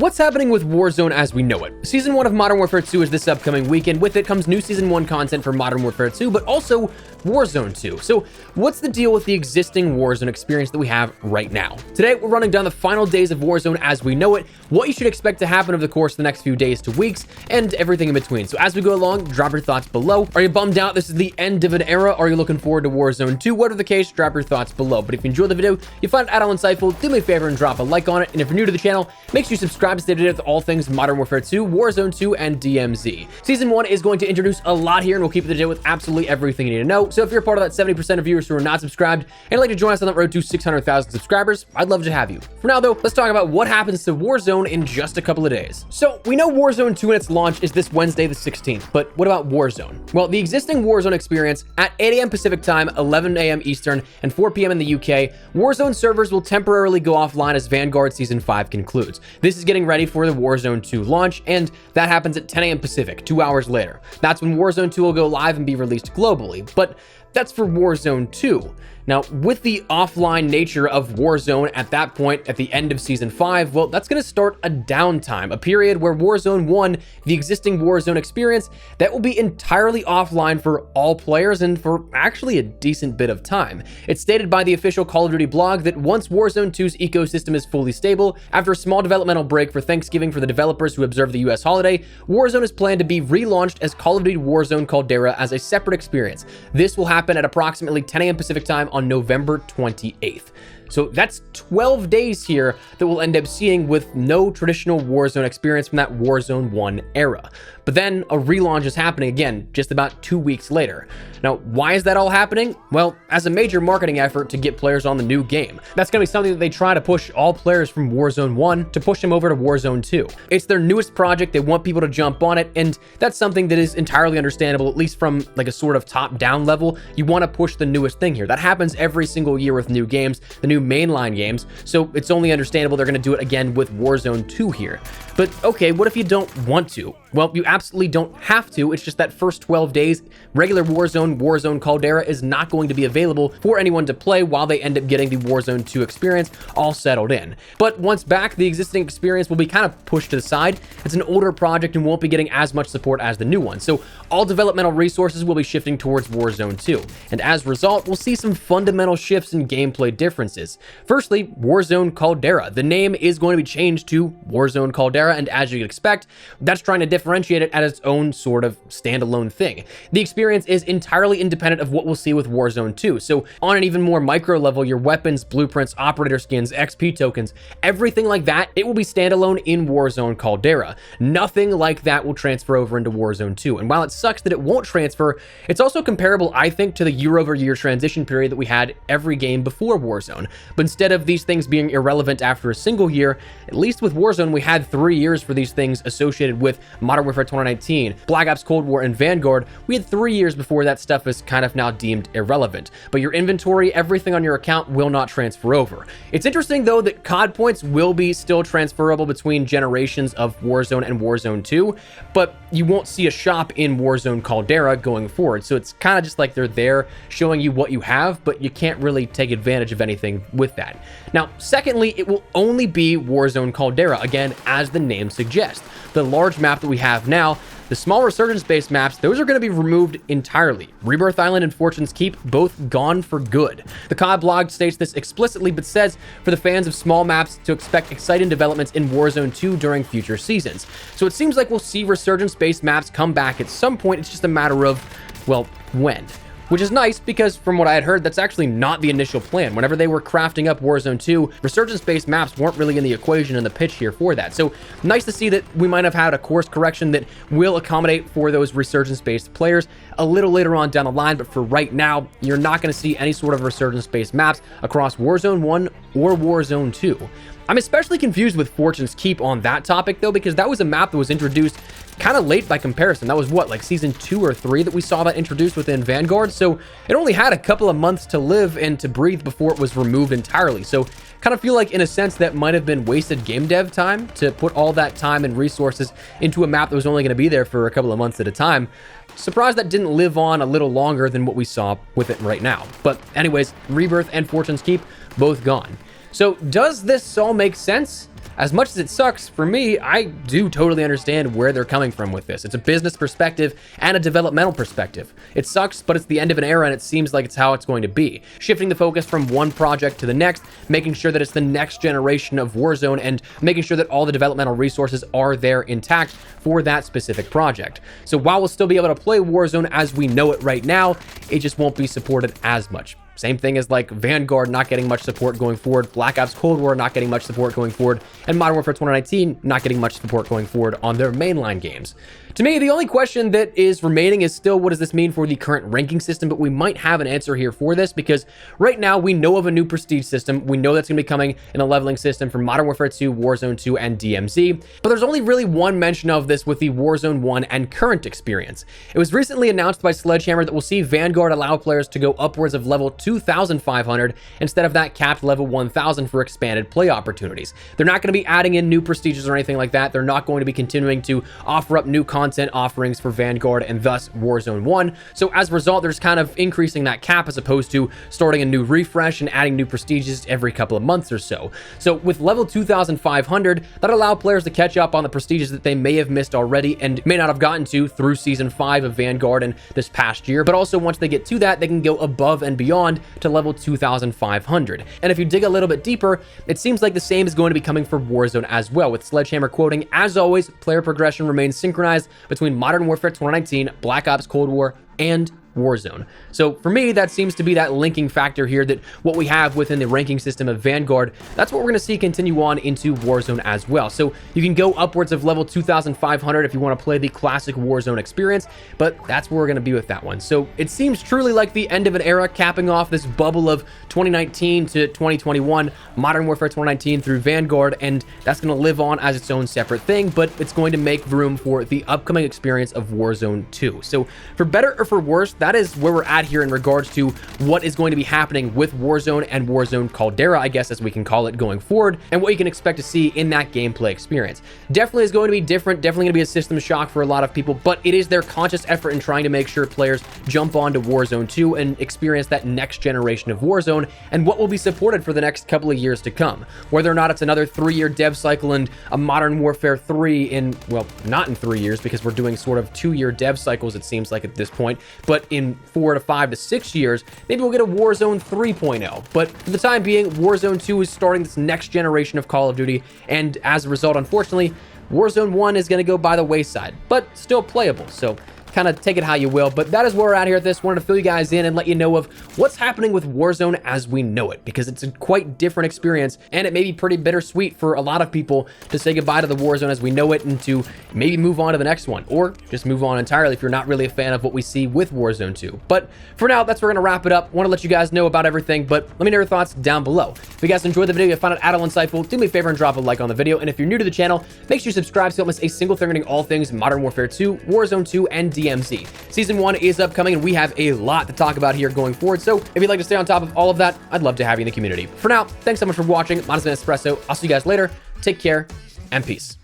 what's happening with Warzone as we know it? Season 1 of Modern Warfare 2 is this upcoming weekend. With it comes new Season 1 content for Modern Warfare 2, but also Warzone 2. So what's the deal with the existing Warzone experience that we have right now? Today, we're running down the final days of Warzone as we know it, what you should expect to happen over the course of the next few days to weeks, and everything in between. So as we go along, drop your thoughts below. Are you bummed out this is the end of an era? Are you looking forward to Warzone 2? Whatever the case, drop your thoughts below. But if you enjoyed the video, you find it at all insightful, do me a favor and drop a like on it. And if you're new to the channel, make sure you subscribe to stay up to date with all things Modern Warfare 2, Warzone 2, and DMZ. Season 1 is going to introduce a lot here, and we'll keep you up to date with absolutely everything you need to know. So if you're a part of that 70% of viewers who are not subscribed and like to join us on that road to 600,000 subscribers, I'd love to have you. For now, though, let's talk about what happens to Warzone in just a couple of days. So we know Warzone 2 and its launch is this Wednesday the 16th, but what about Warzone? Well, the existing Warzone experience at 8 a.m. Pacific time, 11 a.m. Eastern, and 4 p.m. in the UK, Warzone servers will temporarily go offline as Vanguard Season 5 concludes. This is getting ready for the Warzone 2 launch, and that happens at 10 a.m. Pacific, 2 hours later. That's when Warzone 2 will go live and be released globally, but that's for Warzone 2. Now, with the offline nature of Warzone at that point, at the end of Season 5, well, that's going to start a downtime, a period where Warzone 1, the existing Warzone experience, that will be entirely offline for all players and for actually a decent bit of time. It's stated by the official Call of Duty blog that once Warzone 2's ecosystem is fully stable, after a small developmental break for Thanksgiving for the developers who observe the US holiday, Warzone is planned to be relaunched as Call of Duty Warzone Caldera as a separate experience. This will happen at approximately 10 a.m. Pacific time on November 28th. So that's 12 days here that we'll end up seeing with no traditional Warzone experience from that Warzone 1 era. But then a relaunch is happening again just about 2 weeks later. Now, why is that all happening? Well, as a major marketing effort to get players on the new game. That's going to be something that they try to push all players from Warzone 1 to push them over to Warzone 2. It's their newest project. They want people to jump on it, and that's something that is entirely understandable, at least from like a sort of top-down level. You want to push the newest thing here. That happens every single year with new games, the new mainline games, so it's only understandable they're going to do it again with Warzone 2 here. But okay, what if you don't want to? Well, you absolutely don't have to. It's just that first 12 days, regular Warzone Caldera is not going to be available for anyone to play while they end up getting the Warzone 2 experience all settled in. But once back, the existing experience will be kind of pushed to the side. It's an older project and won't be getting as much support as the new one. So all developmental resources will be shifting towards Warzone 2. And as a result, we'll see some fundamental shifts in gameplay differences. Firstly, Warzone Caldera. The name is going to be changed to Warzone Caldera, and as you'd expect, that's trying to differentiate it as its own sort of standalone thing. The experience is entirely independent of what we'll see with Warzone 2. So on an even more micro level, your weapons, blueprints, operator skins, XP tokens, everything like that, it will be standalone in Warzone Caldera. Nothing like that will transfer over into Warzone 2. And while it sucks that it won't transfer, it's also comparable, I think, to the year-over-year transition period that we had every game before Warzone. But instead of these things being irrelevant after a single year, at least with Warzone, we had 3 years for these things associated with Modern Warfare 2019, Black Ops Cold War, and Vanguard. We had 3 years before that stuff is kind of now deemed irrelevant. But your inventory, everything on your account will not transfer over. It's interesting, though, that COD points will be still transferable between generations of Warzone and Warzone 2, but you won't see a shop in Warzone Caldera going forward. So it's kind of just like they're there showing you what you have, but you can't really take advantage of anything with that. Now, secondly, it will only be Warzone Caldera, again, as the name suggests. The large map that we have now, the small resurgence-based maps, those are going to be removed entirely. Rebirth Island and Fortune's Keep, both gone for good. The COD blog states this explicitly, but says for the fans of small maps to expect exciting developments in Warzone 2 during future seasons. So it seems like we'll see resurgence-based maps come back at some point. It's just a matter of, well, when. Which is nice because from what I had heard, that's actually not the initial plan. Whenever they were crafting up Warzone 2, resurgence-based maps weren't really in the equation in the pitch here for that. So nice to see that we might have had a course correction that will accommodate for those resurgence-based players a little later on down the line. But for right now, you're not going to see any sort of resurgence-based maps across Warzone 1 or Warzone 2. I'm especially confused with Fortune's Keep on that topic, though, because that was a map that was introduced kind of late by comparison. That was what, like season 2 or 3 that we saw that introduced within Vanguard. So it only had a couple of months to live and to breathe before it was removed entirely. So kind of feel like in a sense that might have been wasted game dev time to put all that time and resources into a map that was only going to be there for a couple of months at a time. Surprised that didn't live on a little longer than what we saw with it right now. But anyways, Rebirth and Fortune's Keep, both gone. So does this all make sense? As much as it sucks, for me, I do totally understand where they're coming from with this. It's a business perspective and a developmental perspective. It sucks, but it's the end of an era and it seems like it's how it's going to be. Shifting the focus from one project to the next, making sure that it's the next generation of Warzone and making sure that all the developmental resources are there intact for that specific project. So while we'll still be able to play Warzone as we know it right now, it just won't be supported as much. Same thing as like Vanguard not getting much support going forward, Black Ops Cold War not getting much support going forward, and Modern Warfare 2019 not getting much support going forward on their mainline games. To me, the only question that is remaining is still, what does this mean for the current ranking system? But we might have an answer here for this, because right now we know of a new prestige system. We know that's going to be coming in a leveling system for Modern Warfare 2, Warzone 2, and DMZ. But there's only really one mention of this with the Warzone 1 and current experience. It was recently announced by Sledgehammer that we'll see Vanguard allow players to go upwards of level 2,500 instead of that capped level 1,000 for expanded play opportunities. They're not going to be adding in new prestiges or anything like that. They're not going to be continuing to offer up new content offerings for Vanguard and thus Warzone 1. So as a result, there's kind of increasing that cap as opposed to starting a new refresh and adding new prestiges every couple of months or so. So with level 2,500, that allow players to catch up on the prestiges that they may have missed already and may not have gotten to through Season 5 of Vanguard and this past year. But also once they get to that, they can go above and beyond to level 2,500. And if you dig a little bit deeper, it seems like the same is going to be coming for Warzone as well, with Sledgehammer quoting, "As always, player progression remains synchronized between Modern Warfare 2019, Black Ops Cold War, and Warzone." So for me, that seems to be that linking factor here, that what we have within the ranking system of Vanguard, that's what we're going to see continue on into Warzone as well. So you can go upwards of level 2,500 if you want to play the classic Warzone experience, but that's where we're going to be with that one. So it seems truly like the end of an era, capping off this bubble of 2019 to 2021, Modern Warfare 2019 through Vanguard, and that's going to live on as its own separate thing, but it's going to make room for the upcoming experience of Warzone 2. So for better or for worse, that is where we're at here in regards to what is going to be happening with Warzone and Warzone Caldera, I guess, as we can call it going forward, and what you can expect to see in that gameplay experience. Definitely is going to be different, definitely going to be a system shock for a lot of people, but it is their conscious effort in trying to make sure players jump onto Warzone 2 and experience that next generation of Warzone and what will be supported for the next couple of years to come. Whether or not it's another 3-year dev cycle and a Modern Warfare 3 in, well, not in 3 years, because we're doing sort of 2-year dev cycles, it seems like at this point, but in 4 to 5 to 6 years, maybe we'll get a Warzone 3.0. But for the time being, Warzone 2 is starting this next generation of Call of Duty, and as a result, unfortunately, Warzone 1 is going to go by the wayside, but still playable. So kind of take it how you will, but that is where we're at here at this. Wanted to fill you guys in and let you know of what's happening with Warzone as we know it, because it's a quite different experience, and it may be pretty bittersweet for a lot of people to say goodbye to the Warzone as we know it and to maybe move on to the next one, or just move on entirely if you're not really a fan of what we see with Warzone 2. But for now, that's where we're going to wrap it up. Want to let you guys know about everything, but let me know your thoughts down below. If you guys enjoyed the video, you found it at all insightful, do me a favor and drop a like on the video, and if you're new to the channel, make sure you subscribe so you don't miss a single thing regarding all things Modern Warfare 2, Warzone 2, and DMZ. Season 1 is upcoming, and we have a lot to talk about here going forward, so if you'd like to stay on top of all of that, I'd love to have you in the community. For now, thanks so much for watching. My name is Espresso. I'll see you guys later. Take care, and peace.